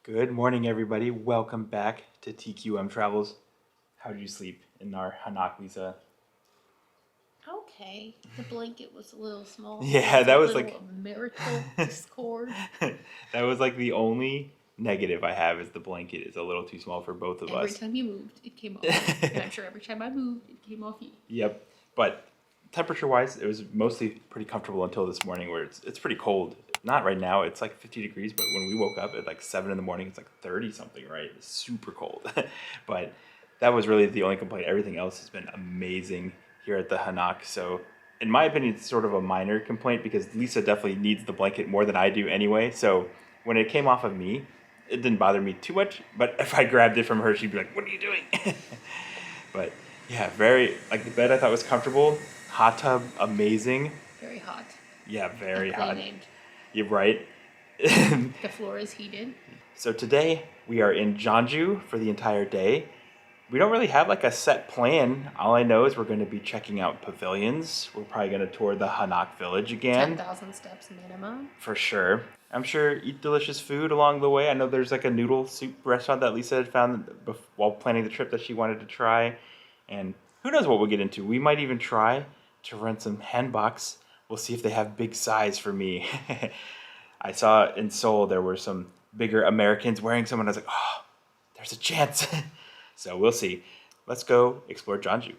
Good morning, everybody. Welcome back to TQM Travels. How did you sleep in our Hanok, Lisa? Okay, the blanket was a little small. Yeah, that was like marital discord. That was like the only negative I have is the blanket is a little too small for both of us. Every time you moved, it came off. And I'm sure every time I moved, it came off you. Yep, but temperature-wise, it was mostly pretty comfortable until this morning, where it's pretty cold. Not right now, it's like 50 degrees, but when we woke up at like 7 in the morning, it's like 30 something, right? It's super cold. But that was really the only complaint. Everything else has been amazing here at the Hanok. So in my opinion, it's sort of a minor complaint because Lisa definitely needs the blanket more than I do anyway. So when it came off of me, it didn't bother me too much. But if I grabbed it from her, she'd be like, "What are you doing?" But yeah, the bed I thought was comfortable. Hot tub, amazing. Very hot. Yeah, very hot. Named. You're right. The floor is heated. So today we are in Jeonju for the entire day. We don't really have like a set plan. All I know is we're going to be checking out pavilions. We're probably going to tour the Hanok Village again. 10,000 steps minimum. For sure. I'm sure eat delicious food along the way. I know there's like a noodle soup restaurant that Lisa had found while planning the trip that she wanted to try. And who knows what we'll get into. We might even try to rent some Hanboks. We'll see if they have big size for me. I saw in Seoul there were some bigger Americans wearing some, and I was like, oh, there's a chance. So we'll see. Let's go explore Jeonju.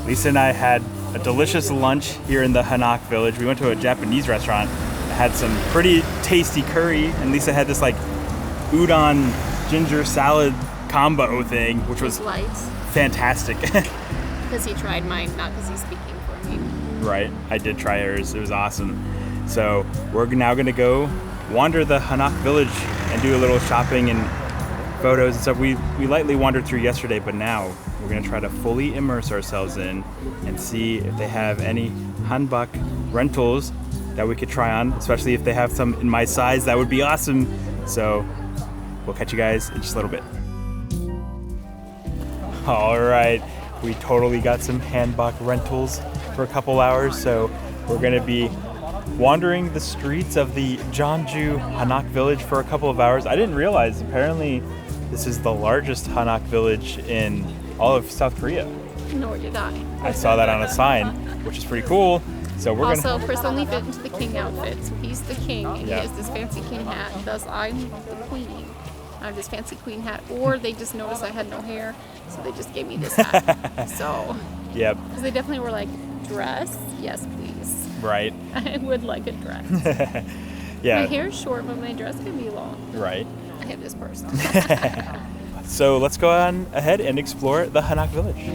Lisa and I had a delicious lunch here in the Hanok Village. We went to a Japanese restaurant, had some pretty tasty curry, and Lisa had this like udon ginger salad combo thing, which was light. Fantastic. Because he tried mine, not because he's speaking for me. Right, I did try hers. It was awesome. So we're now gonna go wander the Hanok Village and do a little shopping and photos and stuff. We lightly wandered through yesterday, but now we're gonna try to fully immerse ourselves in and see if they have any hanbok rentals that we could try on, especially if they have some in my size. That would be awesome. So we'll catch you guys in just a little bit. All right, we totally got some hanbok rentals for a couple hours, so we're gonna be wandering the streets of the Jeonju Hanok Village for a couple of hours. I didn't realize, apparently this is the largest Hanok village in all of South Korea. Nor did I. I saw that on a sign, which is pretty cool. So we're also, Chris only fit into the king outfit, so he's the king, and he has this fancy king hat. Thus, I'm the queen. I have this fancy queen hat, or they just noticed I had no hair, so they just gave me this hat. So, yep. Because they definitely were like, dress? Yes, please. Right. I would like a dress. Yeah. My hair's short, but my dress can be long. Right. I have this purse. So let's go on ahead and explore the Hanok Village.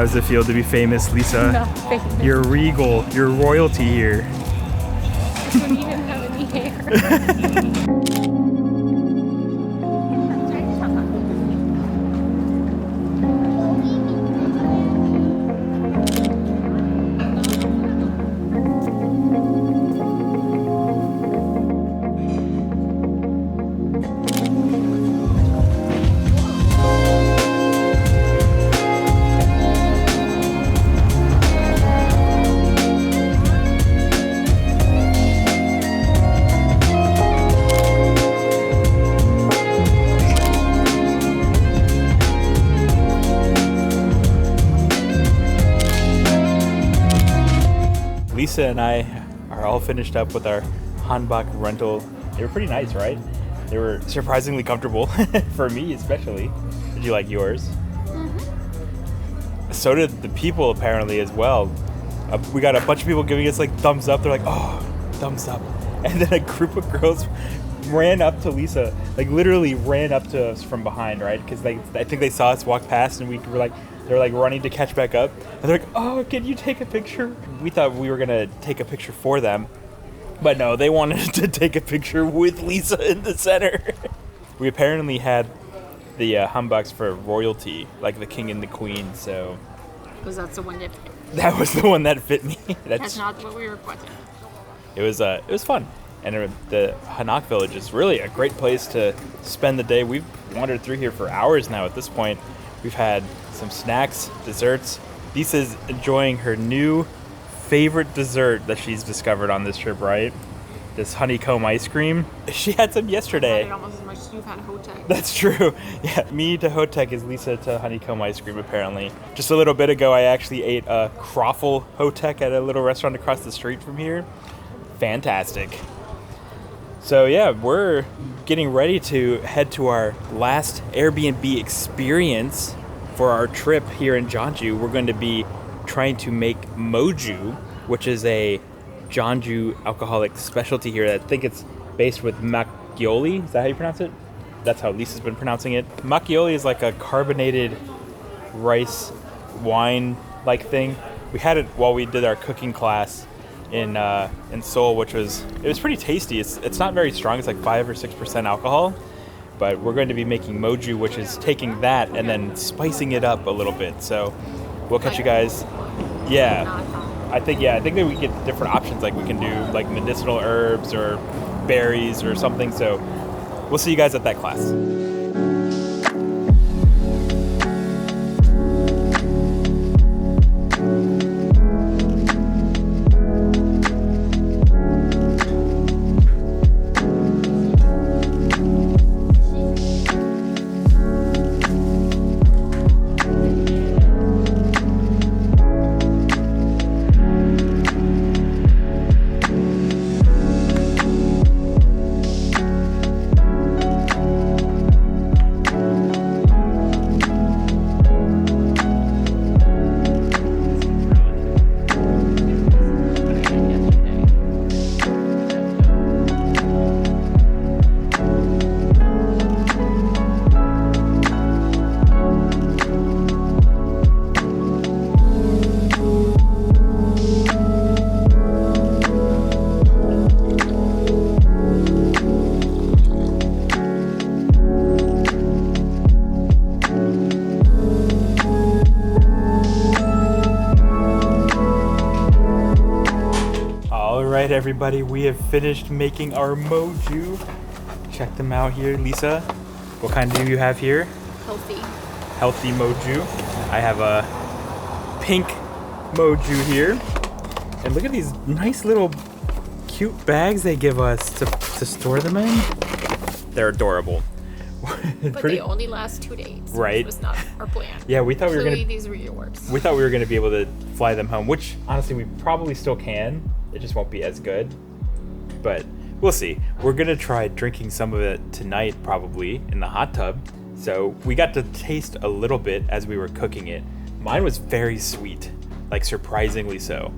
does it feel to be famous, Lisa? Not famous. You're regal. You're royalty here. I don't even have any hair. Lisa and I are all finished up with our Hanbok rental. They were pretty nice, right? They were surprisingly comfortable, for me especially. Did you like yours? Mm-hmm. So did the people apparently as well. We got a bunch of people giving us like thumbs up. They're like, oh, thumbs up. And then a group of girls ran up to Lisa, like literally ran up to us from behind, right? Because I think they saw us walk past and we were like, they're like running to catch back up. And they're like, oh, can you take a picture? We thought we were going to take a picture for them. But no, they wanted to take a picture with Lisa in the center. We apparently had the Hanboks for royalty, like the king and the queen, so... Because that's the one that fit. That was the one that fit me. That's not what we requested. It was fun. And the Hanok Village is really a great place to spend the day. We've wandered through here for hours now at this point. We've had some snacks, desserts. Lisa's enjoying her new favorite dessert that she's discovered on this trip, right? This honeycomb ice cream. She had some yesterday. I had it almost as much as you've had Hotek. That's true. Yeah, me to Hotek is Lisa to honeycomb ice cream, apparently. Just a little bit ago, I actually ate a croffle Hotek at a little restaurant across the street from here. Fantastic. So yeah, we're getting ready to head to our last Airbnb experience for our trip here in Jeonju. We're going to be trying to make Moju, which is a Jeonju alcoholic specialty here. I think it's based with Makgeolli. Is that how you pronounce it? That's how Lisa's been pronouncing it. Makgeolli is like a carbonated rice wine-like thing. We had it while we did our cooking class in Seoul, which was pretty tasty. It's not very strong. It's like 5 or 6% alcohol, but we're going to be making Moju, which is taking that and then spicing it up a little bit. So we'll catch you guys. Yeah, I think that we get different options. Like we can do like medicinal herbs or berries or something. So we'll see you guys at that class. Everybody, we have finished making our Moju. Check them out here. Lisa, what kind do you have here? Healthy Moju. I have a pink Moju here. And look at these nice little cute bags they give us to store them in. They're adorable. But they only last 2 days. Right. Which was not our plan. Yeah, we thought we were gonna. These were your works. We thought we were gonna be able to fly them home, which honestly we probably still can. It just won't be as good, but we'll see. We're gonna try drinking some of it tonight, probably in the hot tub. So we got to taste a little bit as we were cooking it. Mine was very sweet, like surprisingly so.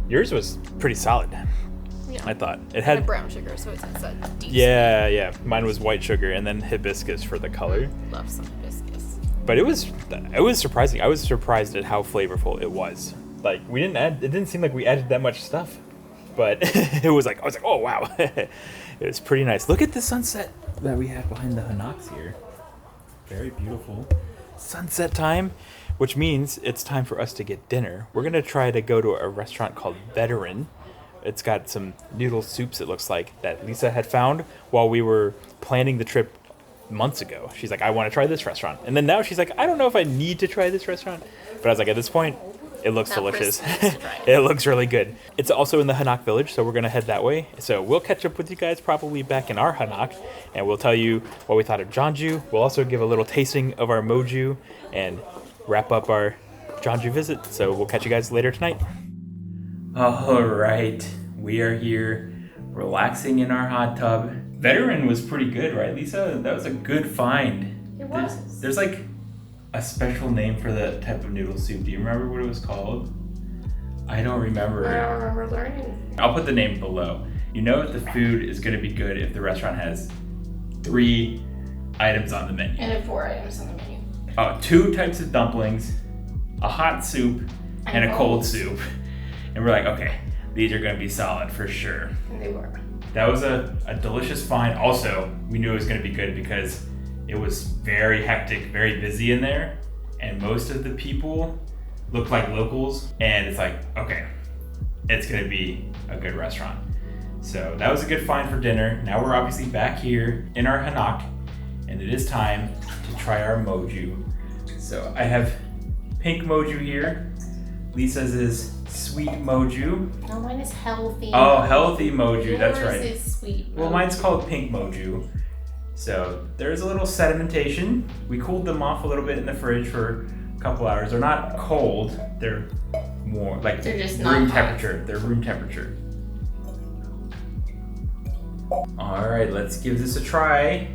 Yours was pretty solid. Yeah. I thought it had brown sugar, so it's a deep. Yeah. Mine was white sugar and then hibiscus for the color. Love some hibiscus. But it was surprising. I was surprised at how flavorful it was. Like it didn't seem like we added that much stuff, but I was like, oh wow, it was pretty nice. Look at the sunset that we have behind the Hanoks here. Very beautiful sunset time, which means it's time for us to get dinner. We're gonna try to go to a restaurant called Veteran. It's got some noodle soups, it looks like, that Lisa had found while we were planning the trip months ago. She's like, I want to try this restaurant. And then now she's like, I don't know if I need to try this restaurant. But I was like, at this point, it looks delicious. It looks really good. It's also in the Hanok Village, so we're going to head that way. So we'll catch up with you guys probably back in our Hanok, and we'll tell you what we thought of Jeonju. We'll also give a little tasting of our Moju and wrap up our Jeonju visit. So we'll catch you guys later tonight. All right, we are here relaxing in our hot tub. Veteran was pretty good, right, Lisa? That was a good find. It was. There's like a special name for that type of noodle soup. Do you remember what it was called? I don't remember. I don't remember learning. I'll put the name below. You know that the food is going to be good if the restaurant has 3 items on the menu. And 4 items on the menu. 2 types of dumplings, a hot soup, and a cold soup. And we're like, okay, these are going to be solid for sure. And they were. That was a delicious find. Also, we knew it was going to be good because it was very hectic, very busy in there. And most of the people looked like locals. And it's like, okay, it's going to be a good restaurant. So that was a good find for dinner. Now we're obviously back here in our Hanok. And it is time to try our Moju. So I have pink Moju here. Lisa's is sweet Moju. No, mine is healthy. Oh, healthy Moju, that's right. Yours is sweet Moju. Well, mine's called pink Moju. So there's a little sedimentation. We cooled them off a little bit in the fridge for a couple hours. They're not cold, they're more like they're just room not temperature. They're room temperature. All right, let's give this a try.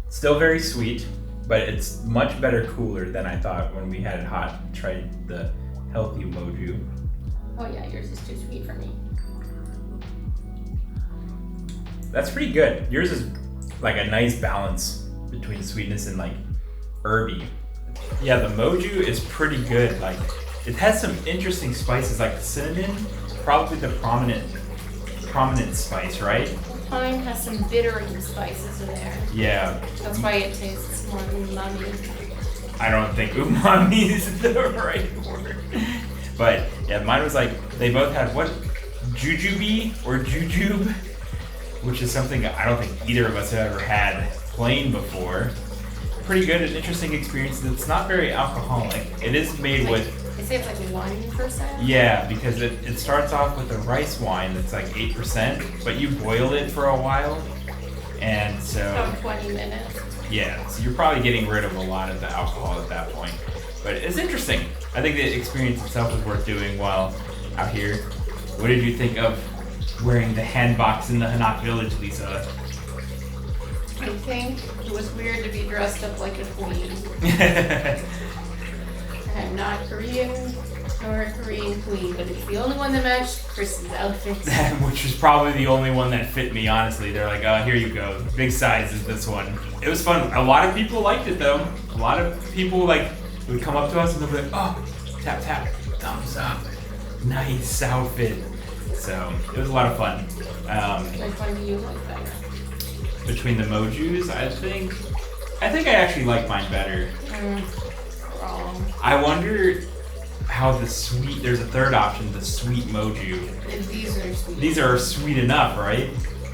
Still very sweet, but it's much better cooler than I thought when we had it hot. Tried the healthy Moju. Oh yeah, yours is too sweet for me. That's pretty good. Yours is like a nice balance between sweetness and like herby. Yeah, the Moju is pretty good. Like it has some interesting spices, like the cinnamon, probably the prominent spice, right? Mine has some bittering spices in there. Yeah. That's why it tastes more umami. I don't think umami is the right word. But yeah, mine was like, they both had what? Jujube or jujube, which is something I don't think either of us have ever had plain before. Pretty good and interesting experience. It's not very alcoholic. It is made with... They say it's like 1%? Yeah, because it starts off with a rice wine that's like 8%, but you boil it for a while. And so... About 20 minutes. Yeah, so you're probably getting rid of a lot of the alcohol at that point. But it's interesting. I think the experience itself is worth doing while out here. What did you think of wearing the Hanboks in the Hanok Village, Lisa? I think it was weird to be dressed up like a queen. I'm not Korean nor a Korean queen, but it's the only one that matched Chris's outfit. Which was probably the only one that fit me, honestly. They're like, oh, here you go. Big size is this one. It was fun. A lot of people liked it, though. A lot of people, like, would come up to us and they'd be like, oh, tap, tap, thumbs up. Nice outfit. So, it was a lot of fun. Which one do you like better? Between the Mojus, I think I actually like mine better. Wrong. I wonder how the sweet, there's a third option, the sweet Moju. These are sweet. These are sweet enough, right?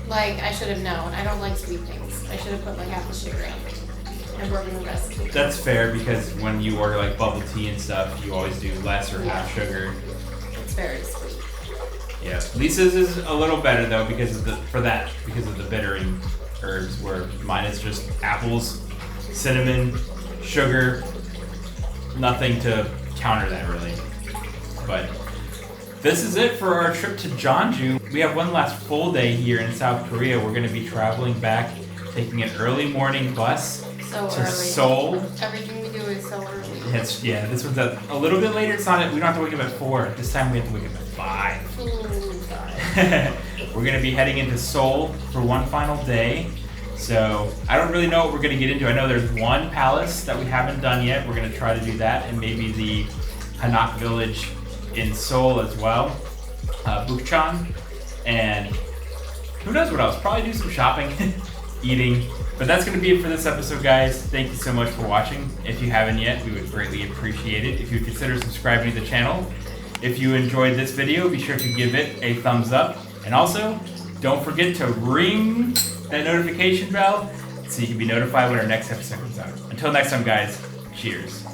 Like, I should have known. I don't like sweet things. I should have put like half the sugar in and broken the recipe. That's fair because when you order like bubble tea and stuff, you always do less or half sugar. It's very sweet. Yeah. Lisa's is a little better though because of the bittering herbs, where mine is just apples, cinnamon, sugar, nothing to counter that really. But this is it for our trip to Jeonju. We have one last full day here in South Korea. We're going to be traveling back, taking an early morning bus to early. Seoul. Everything we do is so early. This one's a little bit later. It's not. We don't have to wake up at 4. This time we have to wake up at 5. Ooh, God. we're going to be heading into Seoul for one final day. So I don't really know what we're going to get into. I know there's one palace that we haven't done yet. We're going to try to do that, and maybe the Hanok Village in Seoul as well. Bukchon, and who knows what else. Probably do some shopping, eating. But that's going to be it for this episode, guys. Thank you so much for watching. If you haven't yet, we would greatly appreciate it if you would consider subscribing to the channel. If you enjoyed this video, be sure to give it a thumbs up. And also, don't forget to ring that notification bell so you can be notified when our next episode comes out. Until next time, guys, cheers.